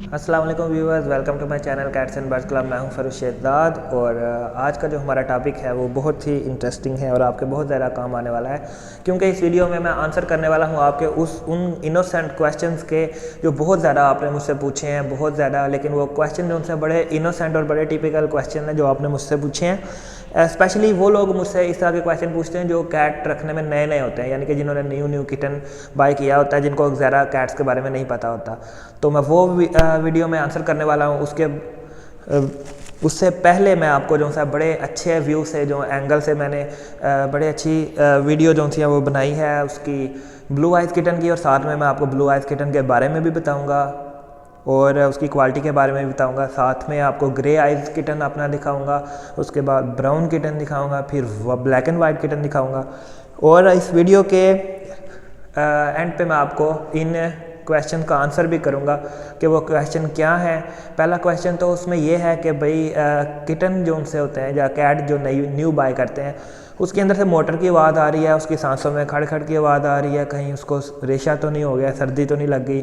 अस्सलाम वालेकुम viewers, welcome to my channel cats and birds club. मैं हूं फरूश शेदाद और आज का जो हमारा टॉपिक है वो बहुत ही इंटरेस्टिंग है और आपके बहुत ज़्यादा काम आने वाला है, क्योंकि इस वीडियो में मैं आंसर करने वाला हूं आपके उन इनोसेंट क्वेश्चंस के जो बहुत ज़्यादा आपने मुझसे पूछे हैं, बहुत ज़्यादा। लेकिन वो क्वेश्चन जो उनसे बड़े इनोसेंट और बड़े टिपिकल क्वेश्चन हैं जो आपने मुझसे पूछे हैं। स्पेशली वो लोग मुझसे इस तरह के क्वेश्चन पूछते हैं जो कैट रखने में नए नए होते हैं, यानी कि जिन्होंने न्यू किटन बाय किया होता है, जिनको ज़्यादा कैट्स के बारे में नहीं पता होता। तो मैं वो वीडियो में आंसर करने वाला हूँ। उससे पहले मैं आपको जो सा बड़े अच्छे व्यू से, जो एंगल से मैंने बड़े अच्छी वीडियो जो सी वो बनाई है उसकी ब्लू आइज़ किटन की, और साथ में मैं आपको ब्लू आइज़ किटन के बारे में भी बताऊँगा और उसकी क्वालिटी के बारे में भी बताऊंगा। साथ में आपको ग्रे आइज़ किटन अपना दिखाऊंगा, उसके बाद ब्राउन किटन दिखाऊंगा, फिर ब्लैक एंड वाइट किटन दिखाऊंगा। और इस वीडियो के एंड पे मैं आपको इन क्वेश्चन का आंसर भी करूंगा कि वो क्वेश्चन क्या है। पहला क्वेश्चन तो उसमें ये है कि भाई किटन जो उनसे होते हैं या कैट जो न्यू बाय करते हैं, उसके अंदर से मोटर की आवाज़ आ रही है, उसकी सांसों में खड़ खड़ की आवाज़ आ रही है, कहीं उसको रेशा तो नहीं हो गया, सर्दी तो नहीं लग गई।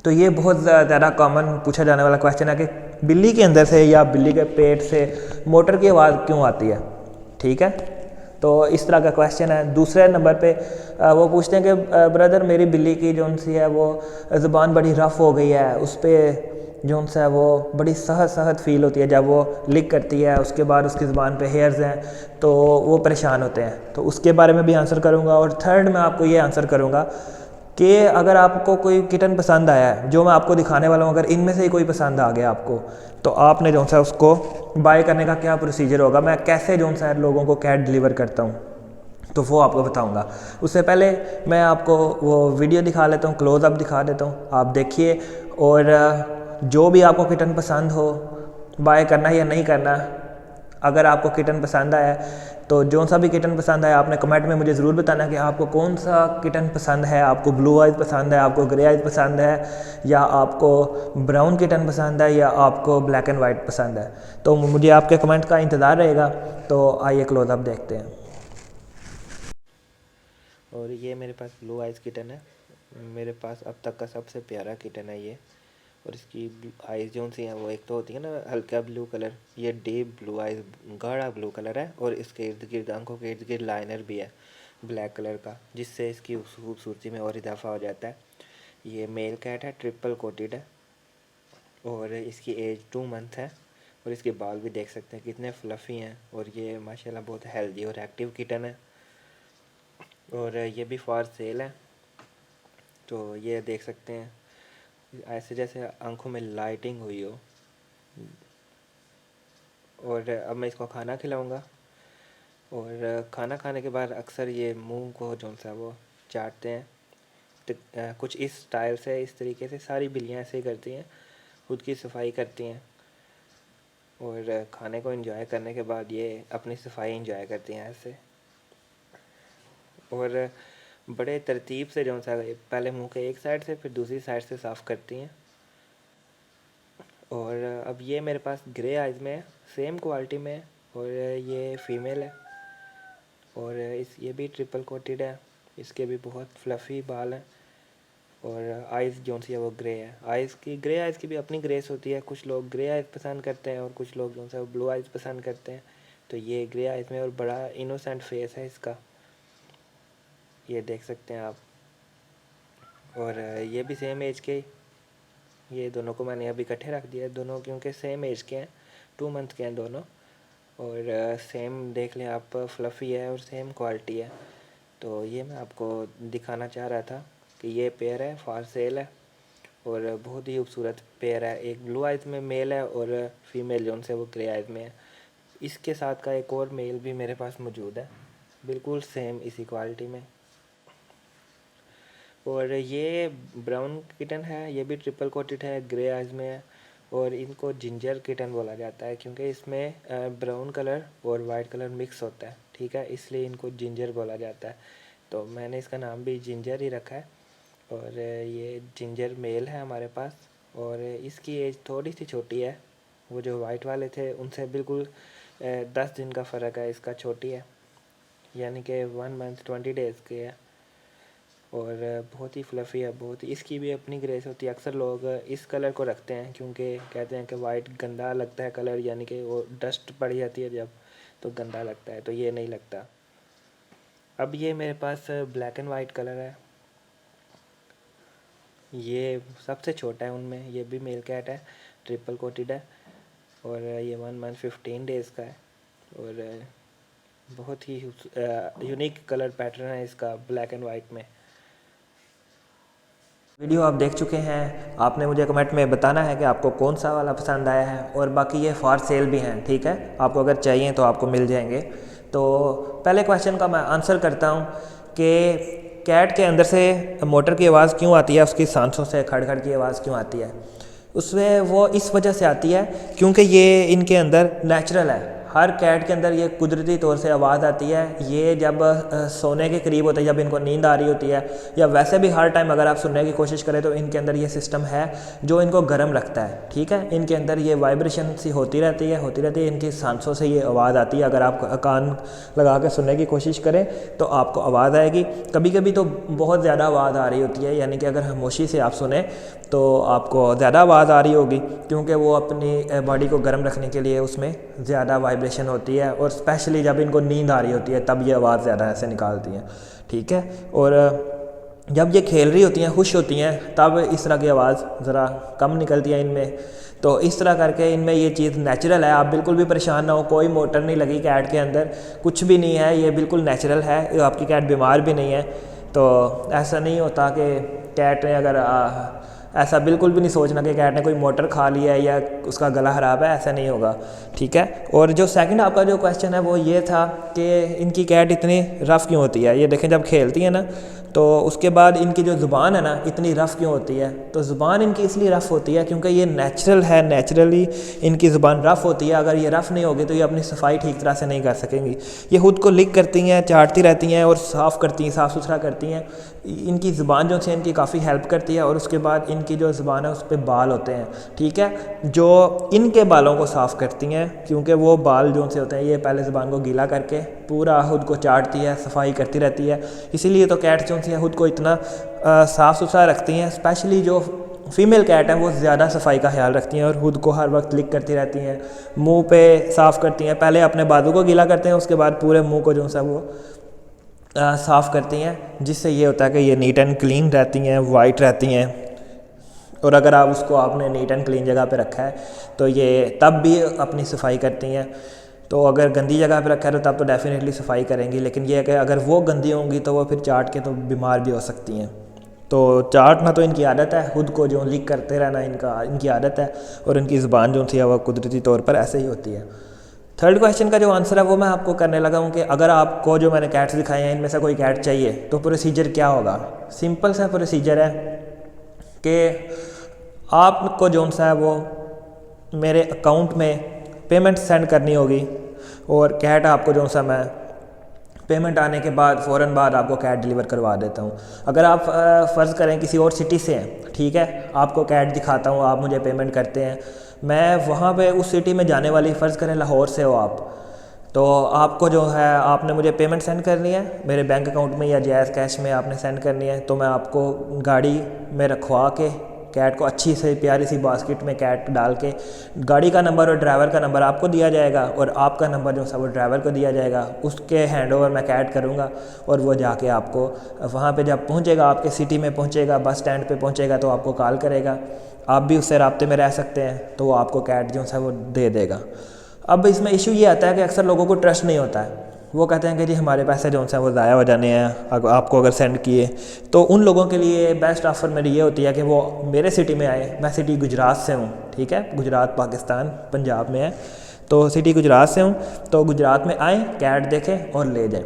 तो ये बहुत ज़्यादा कॉमन पूछा जाने वाला क्वेश्चन है कि बिल्ली के अंदर से या बिल्ली के पेट से मोटर की आवाज़ क्यों आती है। ठीक है, तो इस तरह का क्वेश्चन है। दूसरे नंबर पे वो पूछते हैं कि ब्रदर मेरी बिल्ली की जो सी है वो ज़ुबान बड़ी रफ़ हो गई है, उस पर जो सा है वो बड़ी सहज सहज फील होती है जब वो लिक करती है, उसके बाद उसकी ज़ुबान पे हेयर्स हैं तो वो परेशान होते हैं। तो उसके बारे में भी आंसर करूँगा। और थर्ड मैं आपको ये आंसर करूँगा कि अगर आपको कोई किटन पसंद आया है जो मैं आपको दिखाने वाला हूँ, अगर इनमें से ही कोई पसंद आ गया आपको, तो आपने जो सा उसको बाय करने का क्या प्रोसीजर होगा, मैं कैसे जो सा लोगों को कैट डिलीवर करता हूँ, तो वो आपको बताऊंगा। उससे पहले मैं आपको वो वीडियो दिखा लेता हूँ, क्लोज़अप दिखा देता हूँ, आप देखिए। और जो भी आपको किटन पसंद हो, बाय करना या नहीं करना, अगर आपको किटन पसंद आया तो जो सा भी किटन पसंद आया आपने कमेंट में मुझे ज़रूर बताना कि आपको कौन सा किटन पसंद है। आपको ब्लू आइज़ पसंद है, आपको ग्रे आइज़ पसंद है, या आपको ब्राउन किटन पसंद है, या आपको ब्लैक एंड वाइट पसंद है। तो मुझे आपके कमेंट का इंतज़ार रहेगा। तो आइए क्लोज़अप देखते हैं। और ये मेरे पास ब्लू आइज़ किटन है, मेरे पास अब तक का सबसे प्यारा किटन है ये। और इसकी आइज़ जो सी हैं वो एक तो होती है ना हल्का ब्लू कलर, ये डीप ब्लू आइज़ गाढ़ा ब्लू कलर है, और इसके इर्द गिर्द आंखों के इर्द गिर्द लाइनर भी है ब्लैक कलर का, जिससे इसकी खूबसूरती में और इजाफा हो जाता है। ये मेल कैट है, ट्रिपल कोटेड है, और इसकी एज 2 मंथ है। और इसके बाल भी देख सकते हैं कितने फ्लफ़ी हैं, और ये माशाल्लाह बहुत हेल्दी और एक्टिव किटन है। और ये भी फॉर सेल है, तो ये देख सकते हैं ऐसे जैसे आंखों में लाइटिंग हुई हो। और अब मैं इसको खाना खिलाऊंगा, और खाना खाने के बाद अक्सर ये मुंह को जो सा वो चाटते हैं। तो कुछ इस स्टाइल से, इस तरीके से सारी बिल्लियाँ ऐसे ही करती हैं, खुद की सफाई करती हैं, और खाने को एंजॉय करने के बाद ये अपनी सफाई एंजॉय करती हैं ऐसे। और बड़े तरतीब से जो सा पहले मुंह के एक साइड से फिर दूसरी साइड से साफ़ करती हैं। और अब ये मेरे पास ग्रे आइज़ में सेम क्वालिटी में, और ये फीमेल है, और ये भी ट्रिपल कोटेड है, इसके भी बहुत फ्लफ़ी बाल हैं। और आइज़ जो सी है वो ग्रे है। ग्रे आइज़ की भी अपनी ग्रेस होती है, कुछ लोग ग्रे आइज़ पसंद करते हैं और कुछ लोग जो सा ब्लू आइज़ पसंद करते हैं। तो ये ग्रे आइज़ में और बड़ा इनोसेंट फेस है इसका, ये देख सकते हैं आप। और ये भी सेम एज के, ये दोनों को मैंने अभी इकट्ठे रख दिया है, दोनों क्योंकि सेम एज के हैं, 2 मंथ के हैं दोनों। और सेम देख लें आप, फ्लफ़ी है और सेम क्वालिटी है। तो ये मैं आपको दिखाना चाह रहा था कि ये पेयर है, फॉर सेल है, और बहुत ही खूबसूरत पेयर है। एक ब्लू आइज़ में मेल है और फीमेल जो से वो ग्रे आइज़ में है। इसके साथ का एक और मेल भी मेरे पास मौजूद है, बिल्कुल सेम इसी क्वालिटी में। और ये ब्राउन किटन है, ये भी ट्रिपल कोटेड है, ग्रे आइज़ में है, और इनको जिंजर किटन बोला जाता है क्योंकि इसमें ब्राउन कलर और वाइट कलर मिक्स होता है। ठीक है, इसलिए इनको जिंजर बोला जाता है, तो मैंने इसका नाम भी जिंजर ही रखा है। और ये जिंजर मेल है हमारे पास, और इसकी एज थोड़ी सी छोटी है, वो जो वाइट वाले थे उनसे बिल्कुल 10 दिन का फ़र्क है, इसका छोटी है, यानी कि 1 मंथ 20 डेज़ की है। और बहुत ही फ्लफ़ी है, बहुत ही इसकी भी अपनी ग्रेस होती है। अक्सर लोग इस कलर को रखते हैं क्योंकि कहते हैं कि वाइट गंदा लगता है कलर, यानी कि वो डस्ट पड़ जाती है जब तो गंदा लगता है, तो ये नहीं लगता। अब ये मेरे पास ब्लैक एंड वाइट कलर है, ये सबसे छोटा है उनमें, ये भी मेल कैट है, ट्रिपल कोटेड है और ये 1 मंथ 15 डेज़ का है और बहुत ही यूनिक कलर पैटर्न है इसका ब्लैक एंड वाइट में। वीडियो आप देख चुके हैं, आपने मुझे कमेंट में बताना है कि आपको कौन सा वाला पसंद आया है और बाकी ये फॉर सेल भी हैं, ठीक है, आपको अगर चाहिए तो आपको मिल जाएंगे। तो पहले क्वेश्चन का मैं आंसर करता हूँ कि कैट के अंदर से मोटर की आवाज़ क्यों आती है, उसकी सांसों से खड़खड़ की आवाज़ क्यों आती है। उसमें वो इस वजह से आती है क्योंकि ये इनके अंदर नेचुरल है। हर कैट के अंदर ये कुदरती तौर से आवाज़ आती है। ये जब सोने के करीब होते हैं, जब इनको नींद आ रही होती है, या वैसे भी हर टाइम अगर आप सुनने की कोशिश करें तो इनके अंदर ये सिस्टम है जो इनको गर्म रखता है, ठीक है। इनके अंदर ये वाइब्रेशन सी होती रहती है, इनकी सांसों से ये आवाज़ आती है। अगर आप कान लगा के सुनने की कोशिश करें तो आपको आवाज़ आएगी। कभी कभी तो बहुत ज़्यादा आवाज़ आ रही होती है, यानी कि अगर खामोशी से आप सुने तो आपको ज़्यादा आवाज़ आ रही होगी क्योंकि वो अपनी बॉडी को गर्म रखने के लिए उसमें ज़्यादा वाइब्रेशन होती है और स्पेशली जब इनको नींद आ रही होती है तब ये आवाज़ ज़्यादा ऐसे निकालती हैं, ठीक है। और जब ये खेल रही होती हैं, खुश होती हैं, तब इस तरह की आवाज़ ज़रा कम निकलती है इनमें। तो इस तरह करके इनमें ये चीज़ नेचुरल है। आप बिल्कुल भी परेशान ना हो, कोई मोटर नहीं लगी कैट के अंदर, कुछ भी नहीं है, ये बिल्कुल नेचुरल है। आपकी कैट बीमार भी नहीं है, तो ऐसा नहीं होता कि कैट ने अगर ऐसा बिल्कुल भी नहीं सोचना कि कैट ने कोई मोटर खा लिया है या उसका गला ख़राब है, ऐसा नहीं होगा, ठीक है। और जो सेकंड आपका जो क्वेश्चन है वो ये था कि इनकी कैट इतनी रफ़ क्यों होती है। ये देखें, जब खेलती है ना तो उसके बाद इनकी जो ज़ुबान है ना इतनी रफ़ क्यों होती है। तो ज़ुबान इनकी इसलिए रफ़ होती है क्योंकि ये नेचुरल है, नेचुरली इनकी ज़ुबान रफ़ होती है। अगर ये रफ़ नहीं होगी तो ये अपनी सफाई ठीक तरह से नहीं कर सकेंगी। ये खुद को लिक करती हैं, चाटती रहती हैं और साफ़ करती हैं, साफ़ सुथरा करती हैं। इनकी ज़ुबान जो है इनकी काफ़ी हेल्प करती है। और उसके बाद इनकी जो ज़ुबान है उस पर बाल होते हैं, ठीक है, जो इनके बालों को साफ़ करती हैं क्योंकि वो बाल जो से होते हैं ये पहले ज़ुबान को गीला करके पूरा खुद को चाटती है, सफाई करती रहती है। इसीलिए तो कैट जो है खुद को इतना साफ़ सुथरा रखती हैं। स्पेशली जो फीमेल कैट है वो ज़्यादा सफाई का ख्याल रखती हैं और खुद को हर वक्त लिक करती रहती हैं, मुंह पे साफ़ करती हैं। पहले अपने बाजू को गीला करते हैं, उसके बाद पूरे मुंह को जो है वो साफ़ करती हैं, जिससे ये होता है कि ये नीट एंड क्लीन रहती हैं, वाइट रहती हैं। और अगर आप उसको आपने नीट एंड क्लीन जगह पे रखा है तो ये तब भी अपनी सफाई करती हैं। तो अगर गंदी जगह पे रखा है तो तब तो डेफिनेटली सफाई करेंगी, लेकिन ये है कि अगर वो गंदी होंगी तो वो फिर चाट के तो बीमार भी हो सकती हैं। तो चाटना तो इनकी आदत है, खुद को जो लीक करते रहना इनकी आदत है और इनकी ज़ुबान जो थी वो कुदरती तौर पर ऐसे ही होती है। थर्ड क्वेश्चन का जो आंसर है वो मैं आपको करने लगा हूँ कि अगर आपको जो मैंने कैट्स दिखाए हैं इनमें से कोई कैट चाहिए तो प्रोसीजर क्या होगा। सिंपल सा प्रोसीजर है कि आपको जो सा है वो मेरे अकाउंट में पेमेंट सेंड करनी होगी और कैट आपको जो सा मैं पेमेंट आने के बाद फ़ौरन बाद आपको कैट डिलीवर करवा देता हूँ। अगर आप फ़र्ज़ करें किसी और सिटी से हैं, ठीक है, आपको कैट दिखाता हूँ, आप मुझे पेमेंट करते हैं, मैं वहाँ पे उस सिटी में जाने वाली, फ़र्ज़ करें लाहौर से हो आप, तो आपको जो है आपने मुझे पेमेंट सेंड करनी है मेरे बैंक अकाउंट में या जायज़ कैश में आपने सेंड करनी है। तो मैं आपको गाड़ी में रखवा के कैट को अच्छी से प्यारी सी बास्केट में कैट डाल के गाड़ी का नंबर और ड्राइवर का नंबर आपको दिया जाएगा और आपका नंबर जो है वो ड्राइवर को दिया जाएगा। उसके हैंडओवर मैं कैट करूँगा और वो जाके आपको वहाँ पे जब पहुँचेगा, आपके सिटी में पहुँचेगा, बस स्टैंड पे पहुँचेगा तो आपको कॉल करेगा। आप भी उससे राब्ते में रह सकते हैं, तो वो आपको कैट जो है वो दे देगा। अब इसमें इशू ये आता है कि अक्सर लोगों को ट्रस्ट नहीं होता है, वो कहते हैं कि जी हमारे पैसे जो हैं वो ज़ाया हो जाने हैं आपको अगर सेंड किए। तो उन लोगों के लिए बेस्ट ऑफ़र मेरी ये होती है कि वो मेरे सिटी में आए। मैं सिटी गुजरात से हूँ, ठीक है, गुजरात पाकिस्तान पंजाब में है, तो सिटी गुजरात से हूँ, तो गुजरात में आएँ, कैट देखें और ले जाएँ,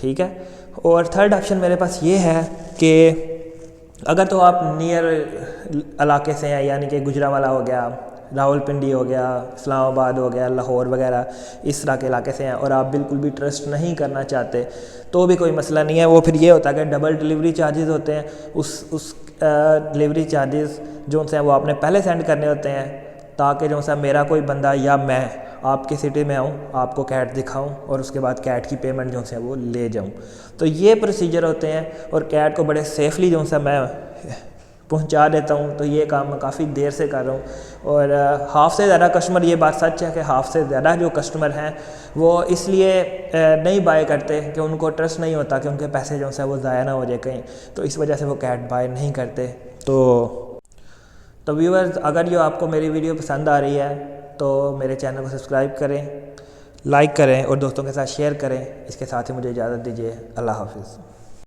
ठीक है। और थर्ड ऑप्शन मेरे पास ये है कि अगर तो आप नियर इलाके से हैं, यानी कि गुजरावाला हो गया, रावलपिंडी हो गया, इस्लामाबाद हो गया, लाहौर वगैरह इस तरह के इलाके से हैं और आप बिल्कुल भी ट्रस्ट नहीं करना चाहते तो भी कोई मसला नहीं है। वो फिर ये होता है कि डबल डिलीवरी चार्जेस होते हैं। उस डिलीवरी चार्जेस जो हैं वो आपने पहले सेंड करने होते हैं ताकि जो सा मेरा कोई बंदा या मैं आपकी सिटी में आऊँ, आपको कैट दिखाऊँ और उसके बाद कैट की पेमेंट जो है वो ले जाऊँ। तो ये प्रोसीजर होते हैं और कैट को बड़े सेफली जो है मैं पहुंचा देता हूं। तो ये काम मैं काफ़ी देर से कर रहा हूं और हाफ़ से ज़्यादा कस्टमर, ये बात सच है कि हाफ़ से ज़्यादा जो कस्टमर हैं वो इसलिए नहीं बाय करते कि उनको ट्रस्ट नहीं होता कि उनके पैसे जो है वो ज़ाया ना हो जाए कहीं, तो इस वजह से वो कैट बाय नहीं करते। तो व्यूअर्स, अगर ये आपको मेरी वीडियो पसंद आ रही है तो मेरे चैनल को सब्सक्राइब करें, लाइक करें और दोस्तों के साथ शेयर करें। इसके साथ ही मुझे इजाज़त दीजिए। अल्लाह हाफिज़।